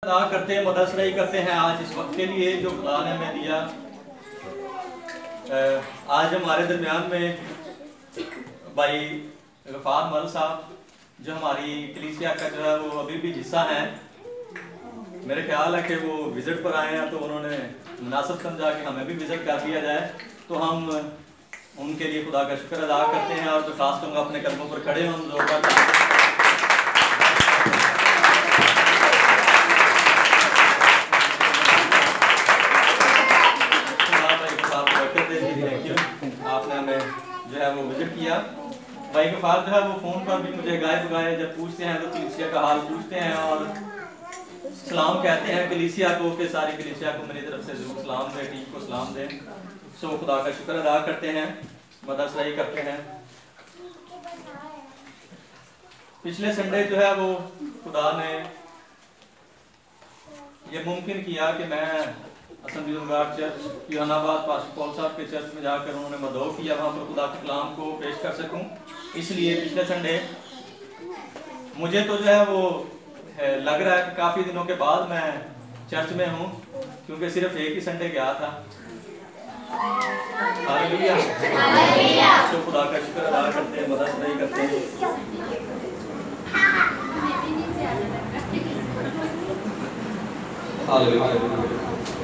ادا کرتے ہیں، مدثرئی کرتے ہیں آج اس وقت کے لیے جو خدا نے ہمیں دیا۔ آج ہمارے درمیان میں بھائی غفار مل صاحب جو ہماری کلیسیا کا جو ہے وہ ابھی بھی حصہ ہیں، میرے خیال ہے کہ وہ وزٹ پر آئے ہیں تو انہوں نے مناسب سمجھا کہ ہمیں بھی وزٹ کر دیا جائے، تو ہم ان کے لیے خدا کا شکر ادا کرتے ہیں اور درخواست کروں گا اپنے قدموں پر کھڑے ہوں زوردار آپ نے ہمیں جو ہے وہ وزٹ کیا۔ بھائی غفار جو ہے وہ فون پر بھی مجھے گائے بگائے جب پوچھتے ہیں تو کلیسیا کا حال پوچھتے ہیں اور سلام کہتے ہیں کلیسیا کو کہ ساری کلیسیا کو میری طرف سے ضرور سلام دیں، ٹیم کو سلام دیں۔ سو خدا کا شکر ادا کرتے ہیں، مدثرئی کرتے ہیں۔ پچھلے سنڈے جو ہے وہ خدا نے یہ ممکن کیا کہ میں اسمبلی گارڈ چرچ یوحنا آباد پاسٹر پال صاحب کے چرچ میں جا کر انہوں نے مدعو کیا، وہاں پر خدا کے کلام کو پیش کر سکوں۔ اس لیے پچھلے سنڈے مجھے تو جو ہے وہ لگ رہا ہے کہ کافی دنوں کے بعد میں چرچ میں ہوں، کیونکہ صرف ایک ہی سنڈے گیا تھا۔ ہاللیلویا، تو خدا کا شکر ادا کرتے ہیں، مدثرئی کرتے ہیں۔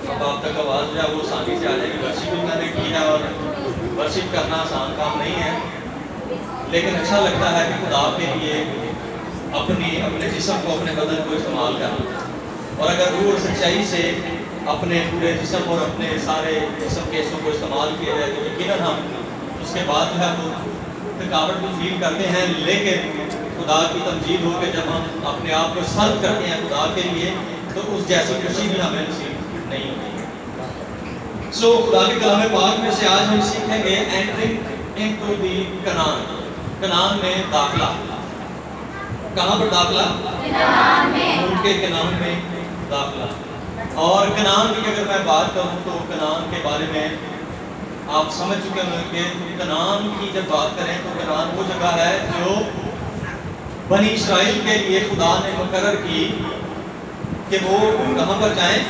اب آپ تک آواز جو ہے وہ آسانی سے آ جائے گی۔ ورشپ بھی میں نے کی ہے اور ورشپ کرنا آسان کام نہیں ہے، لیکن اچھا لگتا ہے کہ خدا کے لیے اپنے جسم کو، اپنے بدن کو استعمال کرنا، اور اگر روح اور سچائی سے اپنے پورے جسم اور اپنے سارے جسم کے حصوں کو استعمال کیا جائے تو یقیناً ہم اس کے بعد جو ہے وہ تھکاوٹ بھی فیل کرتے ہیں، لیکن خدا کی تمجید ہو کہ جب ہم اپنے آپ کو سرو کرتے ہیں خدا کے لیے تو اس جیسی خوشی بھی ہمیں نصیب نہیں ہوتی۔ سو خدا کے کلام پاک میں سے آج ہم سیکھیں گے entering into the کنعان، کنعان میں داخلہ۔ کہاں پر داخلہ؟ کنعان میں، ملک کنعان میں داخلہ۔ اور کنعان کی اگر میں بات کروں تو کنعان کے بارے میں آپ سمجھ چکے ہیں کہ کنعان کی جب بات کریں تو کنعان وہ جگہ ہے جو بنی اسرائیل کے لیے خدا نے مقرر کی کہ وہ کہاں پر جائیں،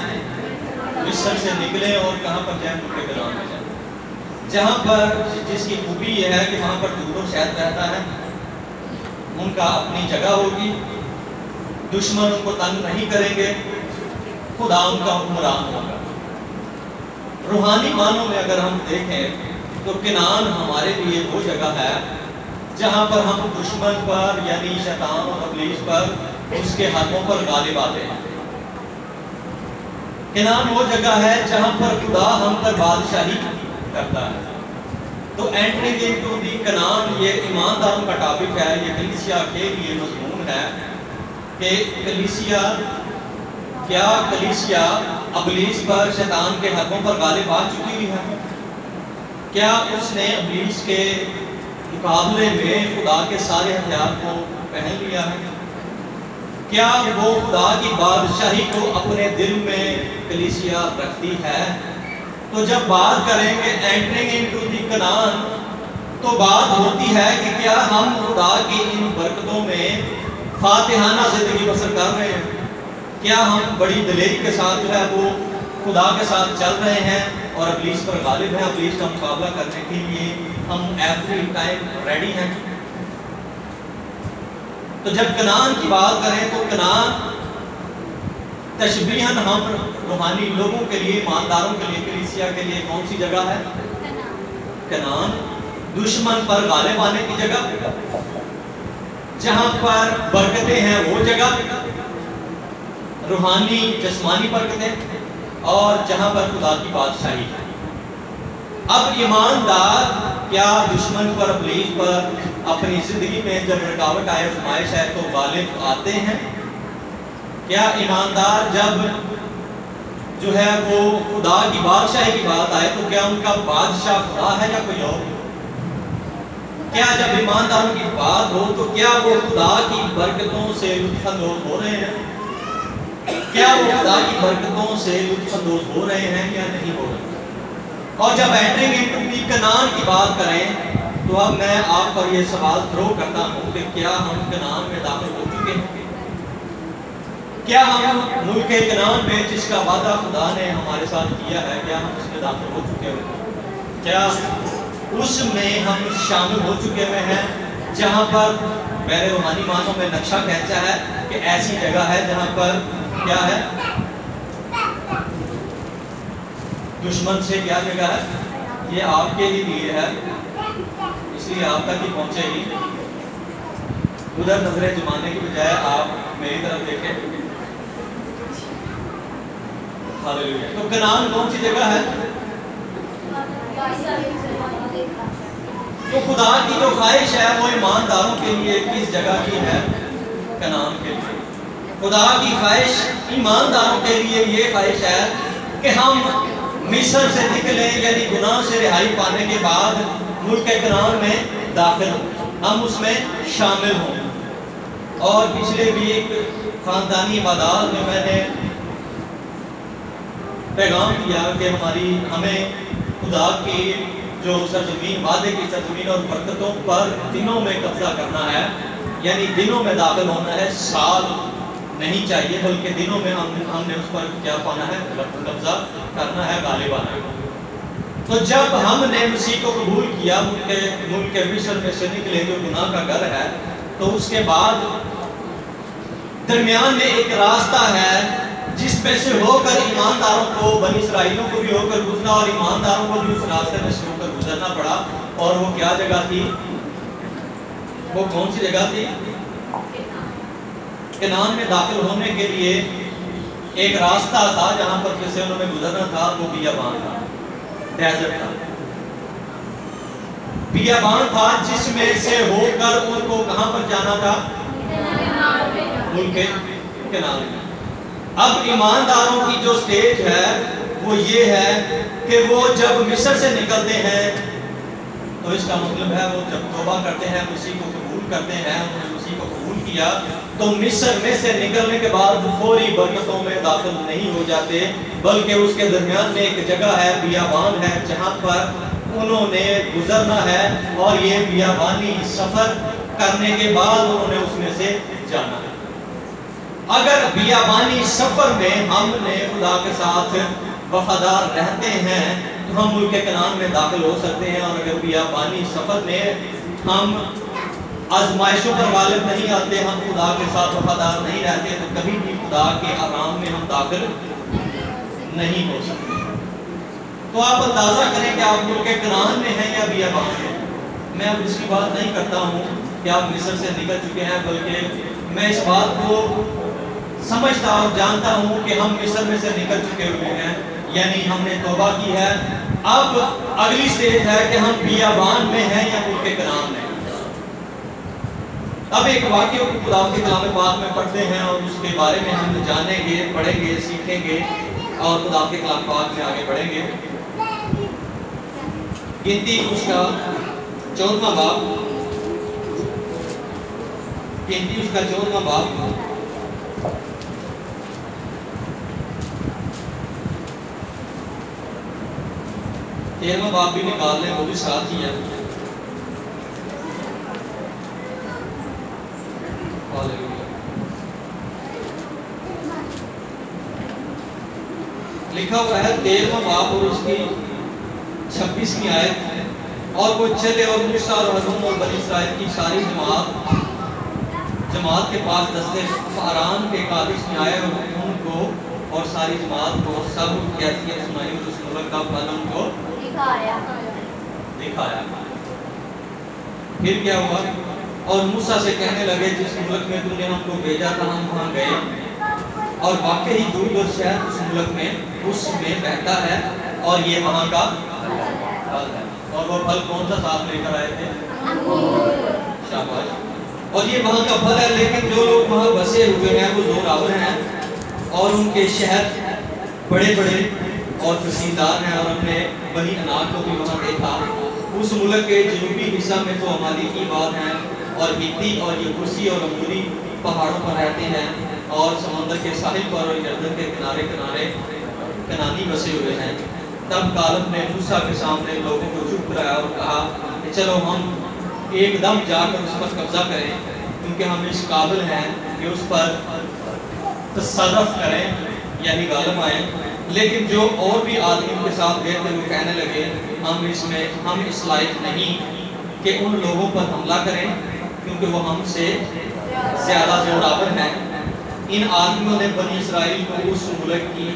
مصر سے نکلیں اور کہاں پر جائیں، ملک کنعان میں جائیں، جہاں پر جس کی خوبی یہ ہے کہ وہاں پر دودھ اور شہد رہتا ہے، ان کا اپنی جگہ ہوگی، دشمن ان کو تنگ نہیں کریں گے، خدا ان کا حکمران ہوگا۔ روحانی معنوں میں اگر ہم دیکھیں تو کنعان ہمارے لیے وہ جگہ ہے جہاں پر ہم دشمن پر یعنی شیطان اور ابلیس پر اس کے ہاتھوں پر غالب آتے ہیں۔ کنعان وہ جگہ ہے جہاں پر خدا ہم پر بادشاہی کرتا ہے۔ تو entering into the کنعان یہ ایمانداروں کا ٹاپک ہے، یہ کلیسیا کے لیے مضمون ہے کہ کلیسیا ابلیس پر شیطان کے ہاتھوں پر غالب آ چکی ہے؟ کیا اس نے ابلیس کے مقابلے میں خدا کے سارے ہتھیار کو پہن لیا ہے؟ کیا وہ خدا کی بادشاہی کو اپنے دل میں کلیسیا رکھتی ہے؟ تو جب بات کریں گے entering into the کنعان تو بات ہوتی ہے کہ کیا ہم خدا کی ان برکتوں میں فاتحانہ زندگی بسر کر رہے ہیں؟ کیا ہم بڑی دلیری کے ساتھ جو ہے وہ خدا کے ساتھ چل رہے ہیں اور ابلیس پر غالب ہیں، ابلیس کا مقابلہ کرنے کے لیے ہم ایوری ٹائم ریڈی ہیں؟ تو جب کنعان کی بات کریں تو کنعان تشبیہاً ہم روحانی لوگوں کے لیے، ایمانداروں کے لیے، کلیسیا کے لیے کون سی جگہ ہے؟ کنعان دشمن پر غالب آنے کی جگہ، جہاں پر برکتیں ہیں وہ جگہ، روحانی جسمانی برکتیں، اور جہاں پر خدا کی بادشاہی ہے۔ اب ایماندار کیا دشمن پر، ابلیس پر اپنی زندگی میں جب رکاوٹ آئے، آزمائش ہے تو غالب آتے ہیں؟ کیا ایماندار جب جو ہے وہ خدا کی بادشاہی کی بات آئے تو کیا ان کا بادشاہ خدا ہے یا کوئی اور؟ کیا جب ایمانداروں کی بات ہو تو کیا وہ خدا کی برکتوں سے لطف اندوز ہو رہے ہیں؟ کیا وہ خدا کی برکتوں سے لطف اندوز ہو رہے ہیں یا نہیں ہو رہے؟ اور جب entering into the کنعان کی بات کریں تو اب میں آپ پر یہ سوال تھرو کرتا ہوں کہ کیا ہم کنعان میں داخل ہو چکے ہیں؟ کیا ہم ملک کنعان میں جس کا وعدہ خدا نے ہمارے ساتھ کیا ہے، کیا ہم اس میں داخل ہو چکے ہوئے؟ کیا اس میں ہم شامل ہو چکے ہوئے ہیں جہاں پر میرے روحانی معنوں میں نقشہ کھینچا ہے کہ ایسی جگہ ہے جہاں پر کیا ہے، دشمن سے کیا جگہ ہے، یہ آپ کے ہی لیے ہے، اس لیے آپ تک ہی پہنچے گی۔ ادھر نظریں جمانے کی بجائے آپ میری طرف دیکھیں۔ ہاللیلویا۔ تو کنعان کون سی جگہ ہے؟ تو خدا کی جو خواہش ہے وہ ایمانداروں کے لیے کس جگہ کی ہے؟ کنعان کے لیے۔ خدا کی خواہش ایمانداروں کے لیے یہ خواہش ہے کہ ہم مصر سے نکلیں، یعنی گناہ سے رہائی پانے کے بعد ملک کنعان میں داخل ہوں، ہم اس میں شامل ہوں۔ اور پچھلے بھی ایک خاندانی عبادات میں میں نے پیغام دیا کہ ہمیں خدا کی جو سرزمین، وعدے کی سرزمین اور برکتوں پر دنوں میں قبضہ کرنا ہے، یعنی دنوں میں داخل ہونا ہے، سال نہیں چاہیے بلکہ دنوں میں ہم نے اس پر کیا پانا ہے، قبضہ کرنا ہے، غالب آنا ہے۔ تو جب ہم نے مسیح کو قبول کیا، ملک مصر میں سے نکلے جو گناہ کا گھر ہے، تو اس کے بعد درمیان میں ایک راستہ ہے جس میں سے ہو کر ایمانداروں کو، بنی اسرائیلوں کو بھی ہو کر گزرنا اور ایمانداروں کو بھی اس راستے میں سے ہو کر گزرنا پڑا۔ اور وہ کیا جگہ تھی؟ وہ کون سی جگہ تھی؟ کنعان میں داخل ہونے کے لیے ایک راستہ تھا جہاں پر جسے انہوں نے گزرنا تھا، وہ بیابان تھا، ڈیزرٹ تھا، بیابان تھا جس میں سے ہو کر ان کو کہاں پر جانا تھا؟ ملک کنعان میں۔ اب ایمانداروں کی جو سٹیج ہے وہ یہ ہے کہ وہ جب مصر سے نکلتے ہیں تو اس کا مطلب ہے وہ جب توبہ کرتے ہیں، مسیح کو قبول کرتے ہیں، انہوں نے مسیح کو قبول کیا، تو مصر میں سے نکلنے کے بعد فوری برکتوں میں داخل نہیں ہو جاتے، بلکہ اس کے درمیان میں ایک جگہ ہے، بیابان ہے، جہاں پر انہوں نے گزرنا ہے، اور یہ بیابانی سفر کرنے کے بعد انہوں نے اس میں سے جانا ہے۔ اگر بیابانی سفر میں ہم نے خدا کے ساتھ وفادار رہتے ہیں تو ہم ملک کنعان میں داخل ہو سکتے ہیں، اور اگر بیابانی سفر میں ہم آزمائشوں پر غالب نہیں آتے، ہم خدا کے ساتھ وفادار نہیں رہتے، تو کبھی بھی خدا کے آرام میں ہم داخل نہیں ہو سکتے۔ تو آپ اندازہ کریں کہ آپ ملک کنعان میں ہیں یا بیابان میں۔ میں اب اس کی بات نہیں کرتا ہوں کہ آپ مصر سے نکل چکے ہیں، بلکہ میں اس بات کو سمجھتا اور جانتا ہوں کہ ہم مصر میں سے نکل چکے ہوئے ہیں، یعنی ہم نے توبہ کی ہے۔ اب اگلی سٹیج ہے کہ ہم بیابان میں ہیں یا ملک کنعان میں۔ اب ایک واقعہ کو خدا کے کلام پاک میں پڑھتے ہیں اور اس کے بارے میں ہم جانیں گے، پڑھیں گے، سیکھیں گے اور خدا کے کلام پاک میں آگے بڑھیں گے۔ گنتی اس کا 14واں باب، گنتی اس کا 14واں باب، تیرہواں باب بھی نکال لیں، وہ بھی ساتھ ہی ہے۔ لکھا ہوا ہے 13واں باب اور اس کی 26ویں آیت، اور وہ چلے اور موسیٰ اور ہارون اور بنی اسرائیل کی ساری جماعت کے پاس دستے فاران کے کادش میں آئے، اور ان کو اور ساری جماعت کو سب کیفیت سنائی اور اس ملک کا پھل ان کو دکھایا۔ پھر کیا ہوا؟ اور موسیٰ سے کہنے لگے جس ملک میں تم نے ہم کو بھیجا تھا ہم وہاں گئے، اور واقعی دودھ اور شہد اس ملک میں اس میں بہتا ہے، اور یہ وہاں کا پھل ہے۔ اور وہ پھل کون سا ساتھ لے کر آئے تھے؟ شاباش۔ اور یہ وہاں کا پھل ہے، لیکن جو لوگ وہاں بسے ہوئے ہیں وہ زور آور ہیں، اور ان کے شہر بڑے بڑے اور تحصیلدار ہیں، اور ہم نے بنی اناق کو بھی وہاں دیکھا۔ اس ملک کے جنوبی حصہ میں تو ہماری کی بات ہیں، اور ہتی اور یبوسی اور اموری پہاڑوں پر رہتے ہیں، اور سمندر کے ساحل پر اور یردن کے کنارے کنارے کنانی بسے ہوئے ہیں۔ تب کالب نے موسیٰ کے سامنے لوگوں کو چپ کرایا اور کہا کہ چلو ہم ایک دم جا کر اس پر قبضہ کریں، کیونکہ ہم اس قابل ہیں کہ اس پر تصرف کریں یعنی غالب آئیں. لیکن جو اور بھی آدمی ان کے ساتھ گئے تھے وہ کہنے لگے ہم اس لائق نہیں کہ ان لوگوں پر حملہ کریں کیونکہ وہ ہم سے زیادہ زوراور ہیں. ان آدمیوں نے بنی اسرائیل کو اس ملک کی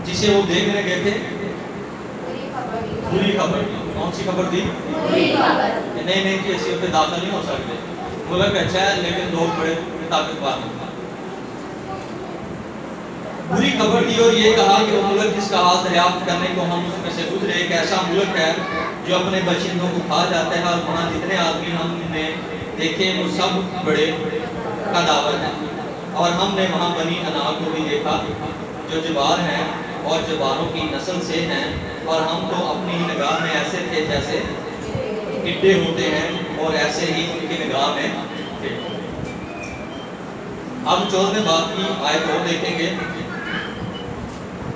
جسے وہ دیکھنے گئے تھے بری خبر دی. کون سی خبر دی؟ نہیں کہ ایسی ہوتے داخل نہیں ہو سکتے. ملک اچھا ہے لیکن لوگ بڑے طاقتور ہیں. بری خبر دی اور یہ کہا کہ وہ ملک جس کا حال دریافت کرنے کو ہم اس میں سے گزرے ایک ایسا ملک ہے جو اپنے باشندوں کو کھا جاتا ہے اور وہاں جتنے آدمی ہم نے دیکھے وہ سب بڑے قداور ہیں. اور ہم نے وہاں بنی عناق کو بھی دیکھا جو جبار ہیں اور جباروں کی نسل سے ہیں اور ہم تو اپنی ہی نگاہ میں ایسے تھے جیسے ٹڈے ہوتے ہیں اور ایسے ہی ان کی نگاہ میں تھے. اب 14ویں باب کی آیت اور دیکھیں گے.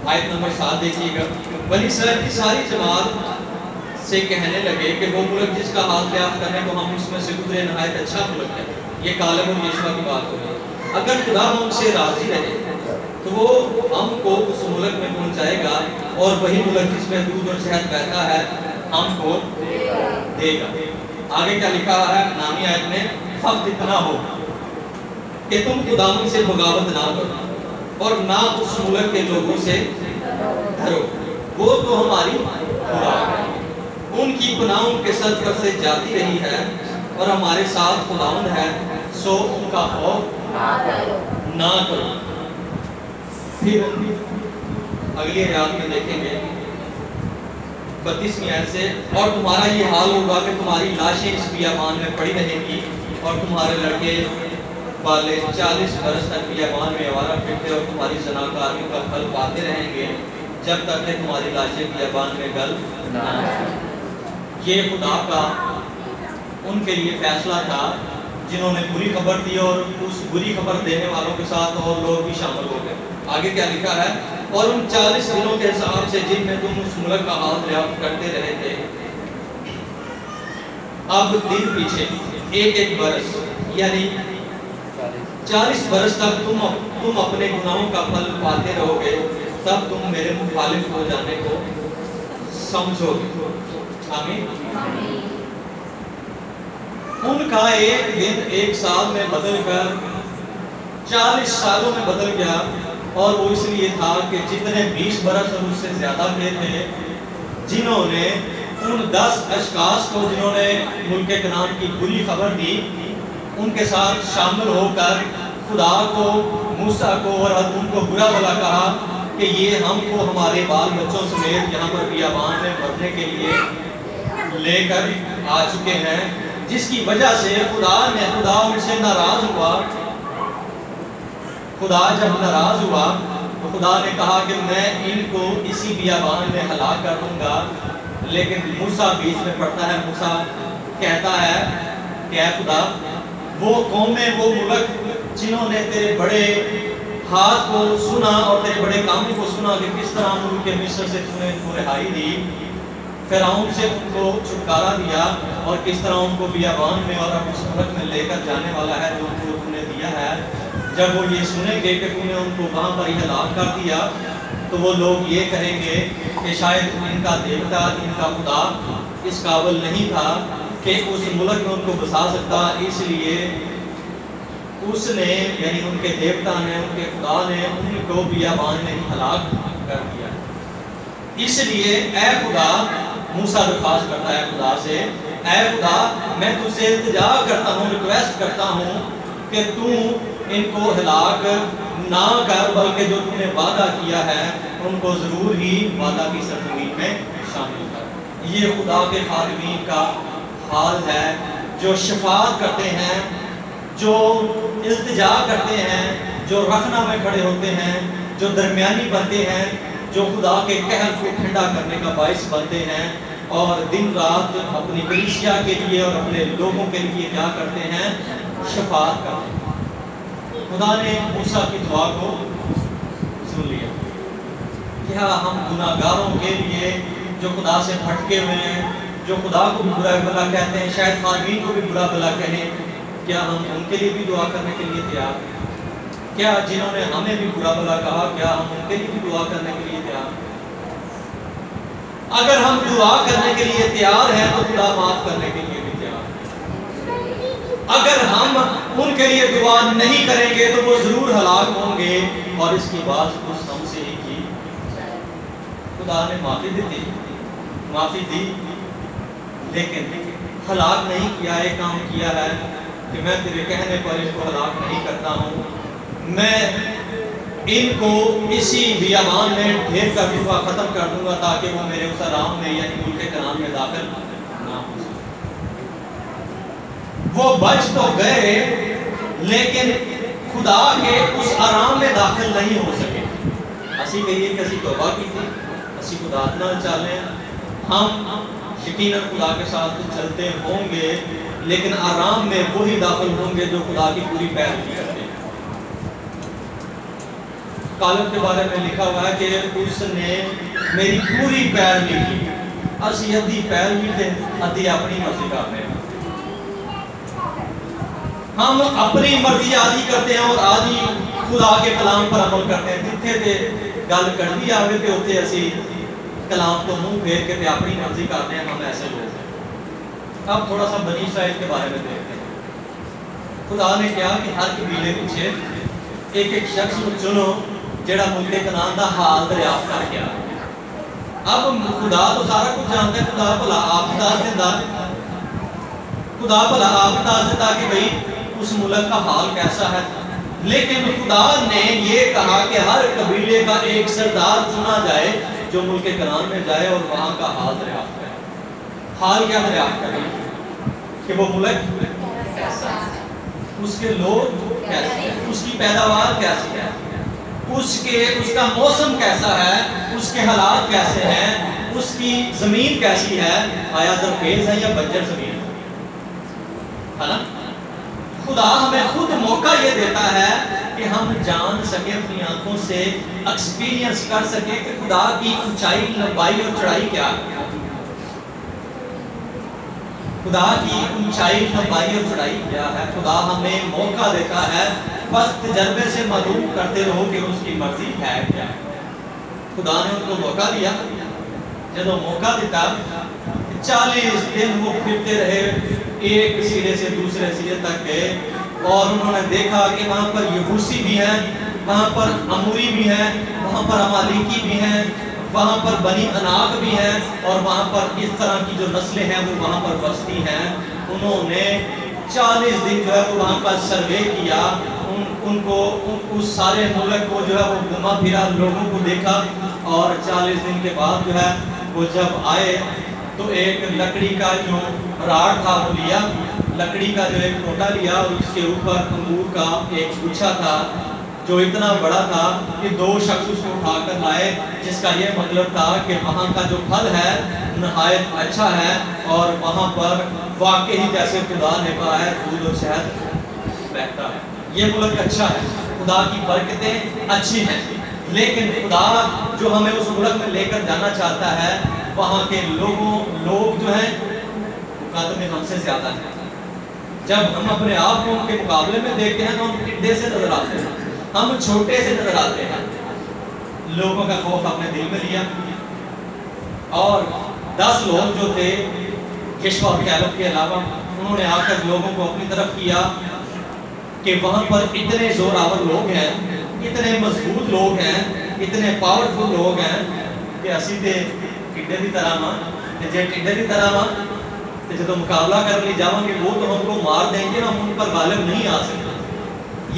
آیت نمبر 7 دیکھیے گا. بنی اسرائیل کی ساری جماعت سے کہنے لگے کہ وہ ملک جس کا حال دریافت کرنے کو ہم اس میں سے گزرے نہایت اچھا ملک ہے. یہ کالب اور یشوع کی بات ہوئی. اگر خدا ہم سے راضی رہے تو وہ ہم کو اس ملک میں پہنچائے گا اور وہی ملک جس میں دودھ اور شہد بہتا ہے ہم کو دے گا. آگے کیا لکھا ہے نامی آیت میں؟ فقط اتنا ہو کہ تم خداوند سے بغاوت نہ کرو اور نہ اس ملک کے لوگوں سے ڈرو. وہ تو ہماری خدا ہے. ان کی پناہ ان کے سر پر سے جاتی رہی ہے اور ہمارے ساتھ خداوند ہے سو ان کا خوف نہ کرو. پھر اگلی آیات میں دیکھیں گے 32ویں آیت سے اور تمہارا یہ حال ہوگا کہ تمہاری لاشیں اس بیابان میں پڑی رہیں گی اور تمہارے لڑکے والے 40 برس تک بیابان میں آوارہ پھرتے اور تمہاری زناکاریوں کا پھل پاتے رہیں گے جب تک کہ تمہاری لاشیں بیابان میں گل نہ جائیں. یہ خدا کا ان کے لیے فیصلہ تھا جنہوں نے بری خبر دی اور اس بری خبر دینے والوں کے ساتھ اور لوگ بھی شامل ہو گئے. آگے کیا لکھا ہے؟ اور ان 40 دنوں کے حساب سے جن میں تم اس ملک کا حال دریافت کرتے رہے تھے اب دن پیچھے ایک برس یعنی 40 برس تک تم اپنے گناہوں کا پھل پاتے رہو گے تب تم میرے مخالف ہو جانے کو سمجھو گے. آمین. ان کا ایک دن ایک سال میں بدل کر 40 سالوں میں بدل گیا اور وہ اس لیے تھا کہ جتنے 20 برس اور اس سے زیادہ تھے جنہوں نے ان 10 اشخاص کو جنہوں نے ملک کنعان کی بری خبر دی ان کے ساتھ شامل ہو کر خدا کو موسیٰ کو اور ان کو برا بھلا کہا کہ یہ ہم کو ہمارے بال بچوں سمیت یہاں پر بیابان میں مرنے کے لیے لے کر آ چکے ہیں جس کی وجہ سے خدا ان سے ناراض ہوا. خدا جب ناراض ہوا تو خدا نے کہا کہ میں ان کو اسی بیابان میں ہلاک کر دوں گا. لیکن موسیٰ بیچ میں پڑتا ہے. موسیٰ کہتا ہے کہ اے خدا وہ قومیں وہ ملک جنہوں نے تیرے بڑے ہاتھ کو سنا اور تیرے بڑے کاموں کو سنا کہ کس طرح ملک مصر سے تو نے ان کو رہائی دی فرعون سے ان کو چھٹکارا دیا اور کس طرح ان کو بیابان میں اور اس ملک میں لے کر جانے والا ہے جو ان کو تم نے دیا ہے. جب وہ یہ سنیں گے کہ تم نے ان کو وہاں پر ہی ہلاک کر دیا تو وہ لوگ یہ کہیں گے کہ شاید ان کا دیوتا ان کا خدا اس قابل نہیں تھا کہ اس ملک میں ان کو بسا سکتا اس لیے اس نے یعنی ان کے دیوتا نے ان کے خدا نے ان کو بیابان میں ہی ہلاک کر دیا. اس لیے اے خدا موسیٰ درخواست کرتا ہے خدا سے اے خدا میں تجھ سے التجا کرتا ہوں ریکویسٹ کرتا ہوں کہ تو ان کو ہلاک نہ کر بلکہ جو تم نے وعدہ کیا ہے ان کو ضرور ہی وعدہ کی سرزمین میں شامل کر. یہ خدا کے خادمین کا حال ہے جو شفاعت کرتے ہیں جو التجا کرتے ہیں جو رخنا میں کھڑے ہوتے ہیں جو درمیانی بنتے ہیں جو خدا کے قہر کو ٹھنڈا کرنے کا باعث بنتے ہیں اور دن رات اپنی کلیسیا کے لیے اور اپنے لوگوں کے لیے کیا کرتے ہیں شفاعت کرتے ہیں. خدا نے موسیٰ کی دعا کو سن لیا. کیا ہم گناہگاروں کے لیے جو خدا سے بھٹکے ہوئے ہیں جو خدا کو بھی برا بھلا کہتے ہیں شاید خادمین کو بھی برا بھلا کہیں کیا ہم ان کے لیے بھی دعا کرنے کے لیے تیار ہیں؟ کیا جنہوں نے ہمیں بھی برا بھلا کہا کیا ہم ان کے لیے بھی دعا کرنے کے لیے تیار ہیں؟ اگر ہم دعا کرنے کے لیے تیار ہیں تو خدا معاف کرنے کے لیے بھی تیار ہے۔ اگر ہم ان کے لیے دعا نہیں کریں گے تو وہ ضرور ہلاک ہوں گے، اور اس کی بات اس ہم سے ہی کی۔ خدا نے معافی دی لیکن ہلاک نہیں کیا۔ ایک کام کیا ہے کہ میں تیرے کہنے پر ان کو ہلاک نہیں کرتا ہوں، میں ان کو اسی بیابان میں ڈھیر کا دفعہ ختم کر دوں گا تاکہ وہ میرے اس آرام میں یعنی ملک کنعان میں داخل نہ ہو سکے۔ وہ بچ تو گئے لیکن خدا کے اس آرام میں داخل نہیں ہو سکے۔ اسی کہیے کہ اسی توبہ کی تھی، اسی خدا نہ چالیں، ہم یقیناً خدا کے ساتھ چلتے ہوں گے لیکن آرام میں وہی داخل ہوں گے جو خدا کی پوری پیروی کرتے ہیں۔ کالب کے بارے میں لکھا ہوا ہے کہ اس نے میری پوری پیروی کی، اسی ادھی پیروی تھے ادھی اپنی مرضی کرتے ہیں۔ ہم اپنی مرضی آدھی کرتے ہیں اور آدھی خدا کے کلام پر عمل کرتے ہیں۔ جتھے تے گل کردی آوے تے ہوتے اسی کلام کو منہ پھیر کے تے اپنی مرضی کرتے ہیں، ہم ایسے لوگ ہیں۔ اب تھوڑا سا بنی اسرائیل کے بارے میں دیکھتے ہیں۔ خدا نے کہا کہ ہر قبیلے پیچھے ایک ایک شخص کو چنو جڑا ملک کنعان دا حال دریافت کر کے آئے۔ اب خدا تو سارا کچھ جانتا ہے، خدا بھلا آپ دس دیتا، خدا بھلا آپ دس دیتا کہ بھئی اس ملک کا حال کیسا ہے، لیکن خدا نے یہ کہا کہ ہر قبیلے کا ایک سردار چنا جائے جو ملک کنعان میں جائے اور وہاں کا حال دریافت کرے۔ حال کیا دریافت کرے؟ کہ وہ ملک کیسا ہے، اس کے لوگ کیسے ہیں، اس کی پیداوار کیسی ہے، اس کا موسم کیسا ہے، اس کے حالات کیسے ہیں، اس کی زمین کیسی ہے، آیا زرخیز ہے یا بنجر زمین ہے نا؟ خدا ہمیں خود موقع یہ دیتا ہے کہ ہم جان سکیں، اپنی آنکھوں سے ایکسپیرینس کر سکیں کہ خدا کی اونچائی، لمبائی اور چڑھائی کیا ہے۔ خدا کی اونچائی، لمبائی اور چڑھائی کیا ہے۔ خدا ہمیں موقع دیتا ہے، بس تجربے سے معلوم کرتے رہو کہ اس کی مرضی ہے کیا۔ خدا نے ان کو موقع دیا، جب وہ موقع دیتا 40 دن وہ پھرتے رہے، ایک سرے سے دوسرے سرے تک گئے اور انہوں نے دیکھا کہ وہاں پر یبوسی بھی ہیں، وہاں پر اموری بھی ہیں، وہاں پر امالیکی بھی ہیں، وہاں پر بنی عناق بھی ہیں، اور وہاں پر اس طرح کی جو نسلیں ہیں وہ وہاں پر بستی ہیں۔ انہوں نے 40 دن جو ہے وہ وہاں پر سروے کیا، ان کو اس سارے ملک کو جو ہے وہ گھما پھرا، لوگوں کو دیکھا، اور 40 دن کے بعد جو ہے وہ جب آئے تو ایک لکڑی کا جو راڑ تھا وہ لیا، لکڑی کا جو ایک ٹوٹا لیا، اور اس کے اوپر انگور کا ایک گچھا تھا جو اتنا بڑا تھا کہ 2 شخص اس کو اٹھا کر لائے، جس کا یہ مطلب تھا کہ وہاں کا جو پھل ہے نہایت اچھا ہے، اور وہاں پر واقعی جیسے خدا نے کہا ہے دودھ اور شہد بہتا ہے، یہ ملک اچھا ہے، خدا کی برکتیں اچھی ہیں۔ لیکن خدا جو ہمیں اس ملک میں لے کر جانا چاہتا ہے، وہاں کے لوگ جو ہیں مقابلے میں ہم سے زیادہ ہیں۔ جب ہم اپنے آپ کو ان کے مقابلے میں دیکھتے ہیں تو ہم ٹڈے سے نظر آتے ہیں، ہم چھوٹے سے نظر آتے ہیں۔ لوگوں کا خوف اپنے دل میں لیا، اور 10 لوگ جو تھے یشوع اور کیلب کے علاوہ، انہوں نے آ کر لوگوں کو اپنی طرف کیا کہ وہاں پر اتنے زوراور لوگ ہیں، اتنے مضبوط لوگ ہیں، اتنے پاورفل لوگ ہیں کہ اسی تے ٹڈے دی طرح ماں، جے ٹڈے دی طرح ماں جب مقابلہ کر لی جاؤں گے وہ تو ہم کو مار دیں گے، ہم ان پر غالب نہیں آ سکتے۔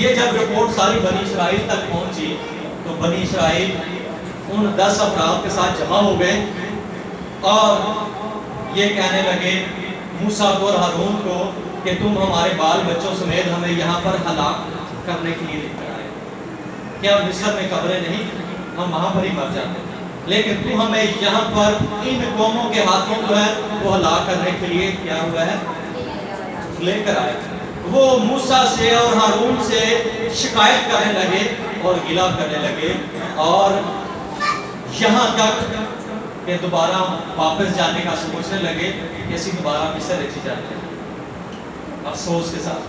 یہ جب رپورٹ ساری بنی اسرائیل تک پہنچی تو بنی اسرائیل ان 10 افراد کے ساتھ جمع ہو گئے اور یہ کہنے لگے موسیٰ کو اور ہارون کو کہ تم ہمارے بال بچوں سمیت ہمیں یہاں پر ہلاک کرنے کے لیے لے کر آئے، کیا مصر میں قبریں نہیں، ہم وہاں پر ہی مر جاتے، لیکن تو ہمیں یہاں پر ان قوموں کے ہاتھوں جو ہے وہ ہلاک کرنے کے لیے کیا ہوا ہے، لے کر آئے۔ وہ موسیٰ سے اور ہارون سے شکایت کرنے لگے اور گلہ کرنے لگے، اور یہاں تک کہ دوبارہ واپس جانے کا سوچنے لگے کہ اسی دوبارہ مصر رچی جاتے ہیں۔ افسوس کے ساتھ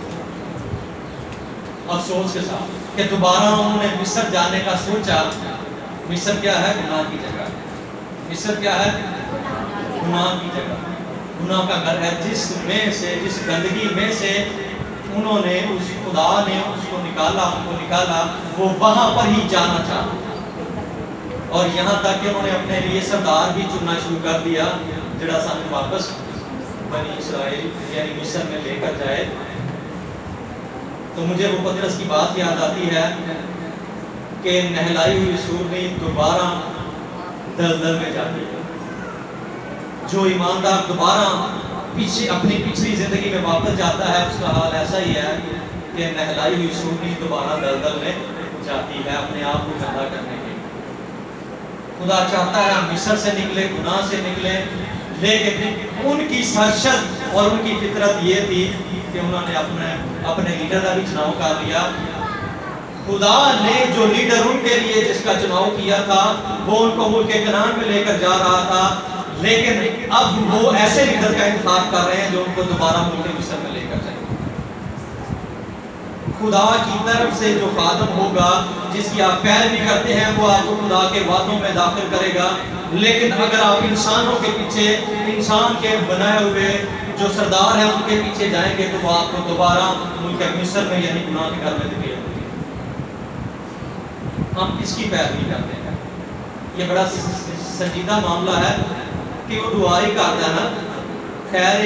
کہ دوبارہ انہوں نے مصر جانے کا سوچا. مصر کیا ہے؟ گناہ کی جگہ. مصر کیا ہے؟ گناہ کی جگہ، گناہ کا گھر ہے، جس گندگی میں سے انہوں نے خدا نے اس کو نکالا، وہ وہاں پر ہی جانا چاہتا. اور یہاں تک کہ انہوں نے اپنے لیے سردار بھی چننا شروع کر دیا جڑا سانو واپس بنی اسرائیل یعنی مصر میں لے کر جائے. تو مجھے وہ پطرس کی بات یاد آتی ہے کہ نہلائی ہوئی سورنی دوبارہ دلدل میں جاتی ہے. جو ایماندار دوبارہ اپنی پچھلی زندگی میں واپس جاتا ہے اس کا حال ایسا ہی ہے کہ نہلائی ہوئی سورنی دوبارہ دلدل میں جاتی ہے اپنے آپ کو گندا کرنے کے. خدا چاہتا ہے ہم مصر سے نکلے، گناہ سے نکلے، لیکن ان کی سرشت اور ان کی فطرت یہ تھی کہ انہوں نے اپنے لیڈر کا بھی چناؤ کر لیا. خدا نے جو لیڈر ان کے لیے جس کا چناؤ کیا تھا وہ ان کو ملک کنعان میں لے کر جا رہا تھا، لیکن اب وہ ایسے لیڈر کا انتخاب کر رہے ہیں جو ان کو دوبارہ ملک مصر میں لے کر جائیں. خدا کی طرف سے جو خادم ہوگا جس کی آپ پیروی کرتے ہیں وہ آپ کو خدا کے وعدوں میں داخل کرے گا. لیکن اگر آپ انسانوں کے پیچھے، انسان کے بنائے ہوئے جو سردار ہیں ان کے پیچھے جائیں گے تو وہ آپ کو دوبارہ ملک مصر میں یعنی گناہ کے گھر میں دکھے. ہم اس کی پیروی کرتے ہیں. یہ بڑا سنجیدہ معاملہ ہے کہ وہ دعا ہی کرتا ہے نا، خیر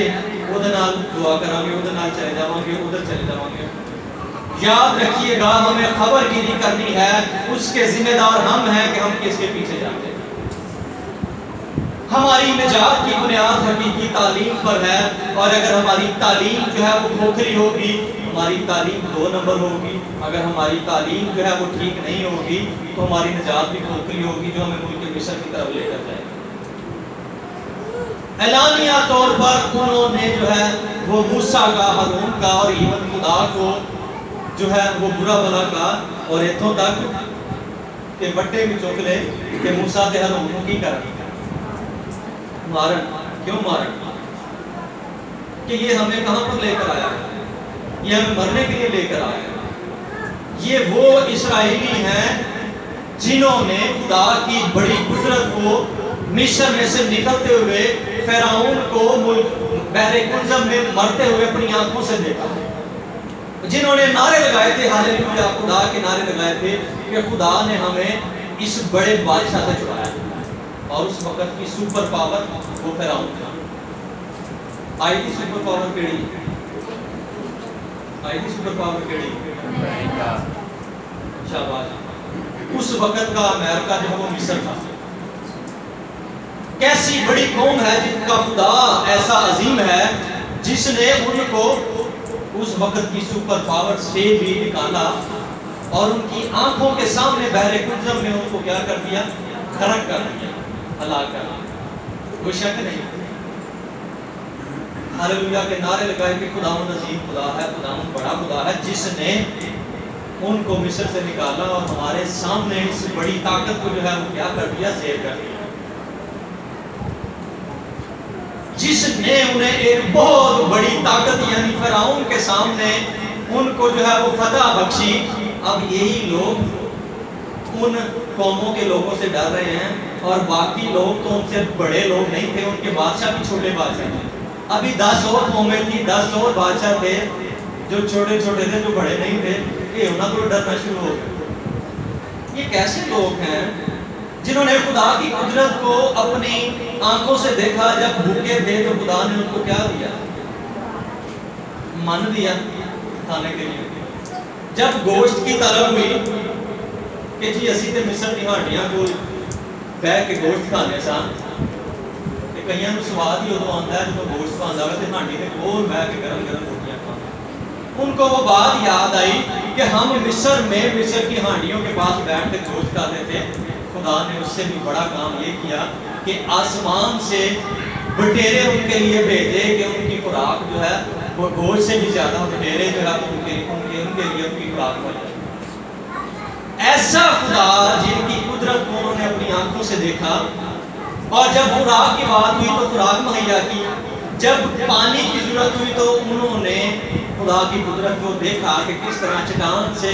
وہ دعا کریں گے، وہ چلے جاؤں گے، ادھر چلے جاؤں گے. یاد رکھیے گا ہمیں خبر گیری کرنی ہے، اس کے ذمہ دار ہم ہیں کہ ہم کس کے پیچھے جاتے ہیں. ہماری نجات کی بنیاد حقیقی تعلیم پر ہے، اور اگر ہماری تعلیم جو ہے وہ کھوکھری ہوگی، ہماری تعلیم 2 نمبر ہوگی. اگر ہماری تعلیم جو ہے وہ ٹھیک نہیں ہوگی تو ہماری نجات بھی کھوکھری ہوگی جو ہمیں ملک مصر کی طرف لے کر جائے. اعلانیہ طور پر انہوں نے جو ہے وہ موسیٰ کا، ہارون کا اور ایون خدا کو جو ہے وہ برا بلا کہا، اور اتوں تک کہ بٹے بھی چک لے کہ موسیٰ تے ہارون کو کی کر مارن. کیوں مارن؟ کہ یہ ہمیں کہاں پر لے کر آیا ہے؟ یہ ہمیں مرنے کے لیے لے کر آیا ہے. یہ وہ اسرائیلی ہیں جنہوں نے خدا کی بڑی قدرت کو مصر میں سے نکلتے ہوئے فرعون کو بحر کلزم میں مرتے ہوئے اپنی آنکھوں سے دیکھا، جنہوں نے نعرے لگائے تھے، ہاللیلویا، خدا کے نعرے لگائے تھے کہ خدا نے ہمیں اس بڑے بادشاہ سے چھڑایا. اور اس وقت کی سپر پاور وہ فرعون تھا. آئی تھی سپر پاور کیڑی؟ آئی تھی سپر پاور کیڑی؟ شاباش. اس وقت کا امریکہ جو وہ مصر تھا. کیسی بڑی قوم ہے جن کا خدا ایسا عظیم ہے جس نے ان کو اس وقت کی سپر پاور سے بھی نکالا اور ان کی آنکھوں کے سامنے بحر کلزم میں ان کو کیا کر دیا؟ غرق کر دیا، ہلاک کر دیا. کوئی شک نہیں. ہاللیلویا کے نعرے لگائے کہ خداوند عظیم خدا ہے، خداوند بڑا خدا ہے جس نے ان کو مصر سے نکالا اور ہمارے سامنے اس بڑی طاقت کو جو ہے وہ کیا کر دیا؟ زیر کر دیا. جس نے انہیں ایک بہت بڑی طاقت یعنی فرعون کے سامنے ان کو جو ہے وہ فتح بخشی. اب یہی لوگ ان قوموں کے لوگوں سے ڈر رہے ہیں اور باقی لوگ تو ان سے بڑے لوگ نہیں تھے، ان کے بادشاہ بھی چھوٹے بادشاہ تھے. ابھی 10 اور قومیں تھی، 10 اور بادشاہ تھے جو چھوٹے چھوٹے تھے، جو بڑے نہیں تھے. کہ انہوں کو ڈرنا شروع ہو گیا. یہ کیسے لوگ ہیں جنہوں نے خدا کی قدرت کو اپنی آنکھوں سے دیکھا؟ جب بھوکے تھے تو خدا نے ان کو کیا دیا؟ من دیا کھانے کے لیے. جب گوشت کی طلب ہوئی کہ جی اسی تے مصر دی ہانڈیاں کو بہ کے گوشت کھانے سان، کہ کئیاں نوں سواد ہی ادوں آندا ہے جدوں گوشت کھاندا ہوئے تے ہانڈی تے کول بہ کے گرم گرم روٹیاں کھانا. ان کو وہ بات یاد آئی کہ ہم مصر میں مصر کی ہانڈیوں کے پاس بیٹھ کے گوشت کھاتے تھے. خدا نے اس سے بھی بڑا کام یہ کیا کہ آسمان سے بٹیرے ان کے لیے بھیجے کہ ان کی خوراک جو ہے وہ گوشت سے بھی زیادہ بٹیرے جو ہے ان کے لیے ان کی خوراک ہو جائے. ایسا خدا جن کی قدرت کو انہوں نے اپنی آنکھوں سے دیکھا، اور جب خوراک کی بات ہوئی تو خوراک مہیا کی، جب پانی کی ضرورت ہوئی تو انہوں نے خدا کی قدرت کو دیکھا کہ کس طرح چٹان سے